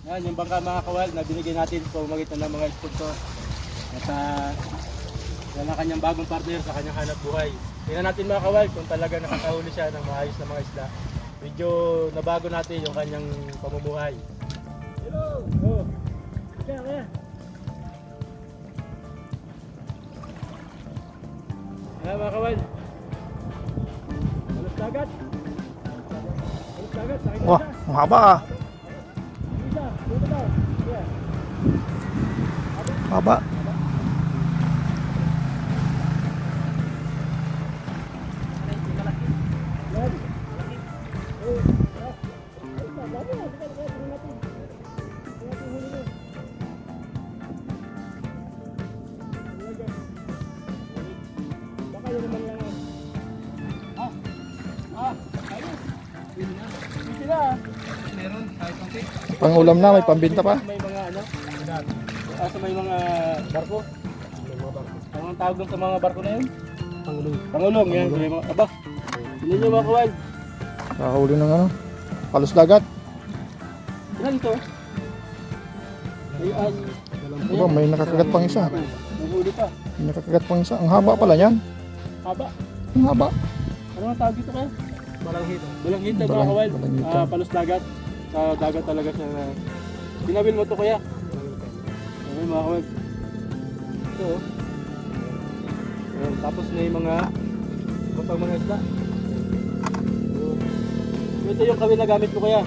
Yan, yung bangka mga kawal na binigyan natin sa pamamagitan ng mga sponsor. At yan ang kanyang bagong partner sa kanyang hanap buhay. Tingnan natin mga kawal kung talaga nakakahuli siya ng maayos na mga isda. Medyo nabago natin yung kanyang pamumuhay. Hello! Oh! Kaya! Ayan mga kawal. Alas dagat. Alas dagat. Wah, ang haba ah. Isa, dito daw. Yeah. Haba. Yan. Oh, ya. Ay, dami ah. Sige, tingnan natin. Tingnan natin huli mo. Ayan. Baka yun naman yan. Ayos. Pwede na. Meron, kahit konti. Pangulam na, may pambinta pa. May mga ano? Sa may mga barko. Ang tawag doon sa mga barko na yun? Pangulong. Pangulong, yan. May mga aba. Hindi nyo mga kawal. Nakahuli ng ano? Palos dagat. Ilan ito? Ayan. Diba, may nakakagat pang isa. Nahuli pa. May nakakagat pang isa. Ang haba pala yan. Haba. Ang haba. Ano ang tawag dito kaya? Balanghita. Balanghita mga kawal. Balanghita. Palos dagat. Sa dagat talaga siya na. Sinabil mo to kaya? Okay mga kawal. Ito oh. Ayan, tapos may mga kapag mga isda. Ito yung kawil na gamit mo kaya?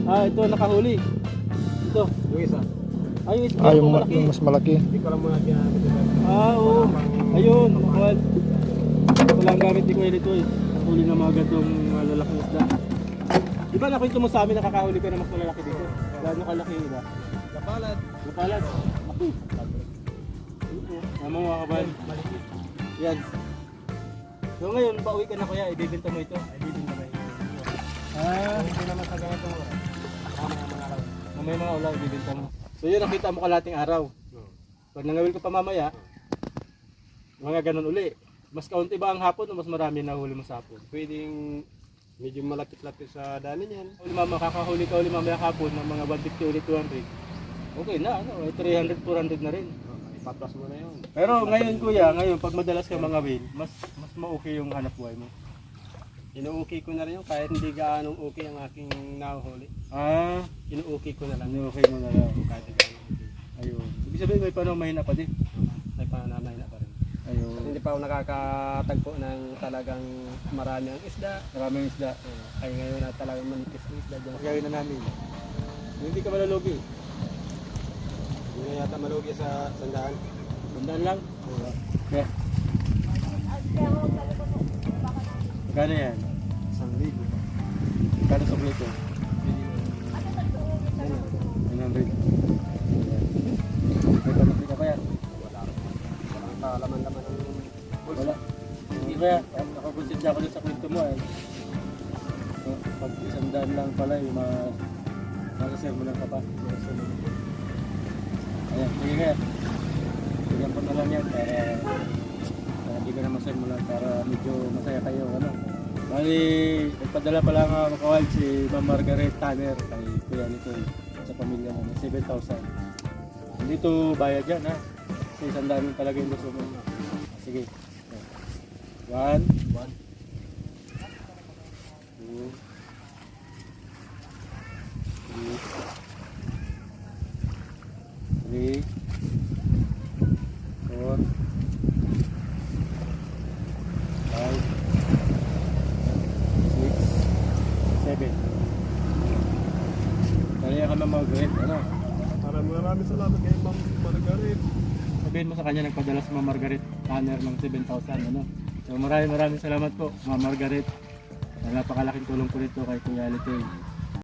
Ito nakahuli. Ito. Yung isa. Yung isa. Yung mas malaki. Hindi ko lang muna ginamit. Oo. Ayun. Kawal. Ito lang gamit ni Kuya ito eh. Nakahuli na mga gantong lalaking isda. Diba nakwento mo sa amin nakakahuli ka na mas malalaki dito? Gano'n kalaki yun ba? Lapalad. Lapalad. Laki. Tama mga kabal. Yan. So ngayon, pauwi ka na kuya, ibibenta mo ito. Ibibenta mo ito. Hindi naman sa ganitong oras. Mga araw. May mga ulaw, ibibenta mo. So yun, nakita mo kalating araw. Pag nangawil ka pa mamaya, mga ganun uli. Mas kaunti ba ang hapon o mas marami na huli mo sa hapon? Pwedeng medyo malapit-lapit sa dali niyan. Makakahuli ka uli mamaya hapon ng mga 150 ulit 200. Okay na, ano, 300, 400 na rin. Ipatras mo na yun. Pero ngayon kuya, pag madalas ka mga whale, mas ma-okay yung hanap buhay mo. Inu-okay ko na rin yun kahit hindi gaanong okay ang aking nahuhuli. Inu-okay ko na lang. Okay mo na lang. Kahit hindi gaanong okay. Ayun. Ibig sabihin may panong mahina pa din. May pananay na pa rin. Ayun. Kasi hindi pa ako nakakatagpo ng talagang marami ang isda. Maraming isda. Ay ngayon na talagang manipis ang isda dyan. Gawin na namin. Hindi ka malulugi. Hindi na yata malugi sa sandaan. Tandaan lang. Okay. Magkano yan? 1,000. Magkano sa plate ko? 900. May pamati ka pa yan? Walang kalaman-laman ng pulso. Wala. Hindi ba yan? Nakakonsidya ko din sa kwento mo eh. So, pag 100 lang pala yung makasir mo lang ka pa. Ayan, sige nga. Bigyan ko na lang yan para hindi ka na masir mo lang para medyo masaya kayo. Ano? Bali, nagpadala pala nga makawal si Ma'am Margaret Tanner kay Kuya Nitoy sa pamilya mo. 7,000. Hindi to bayad yan ha. Kasi 100 talaga yung gusto mo. Sige. 1, 2, 3, 4, 5, 6, 7. Kaya ka na mag-rent, ano? Maraming salamat kay Ma'am Margaret. Sabihin mo sa kanya nagpadala si Ma'am Margaret Tanner ng 7,000, ano? So maraming salamat po, Ma'am Margaret. Napakalaking tulong po nito kay Kuya Alitoy.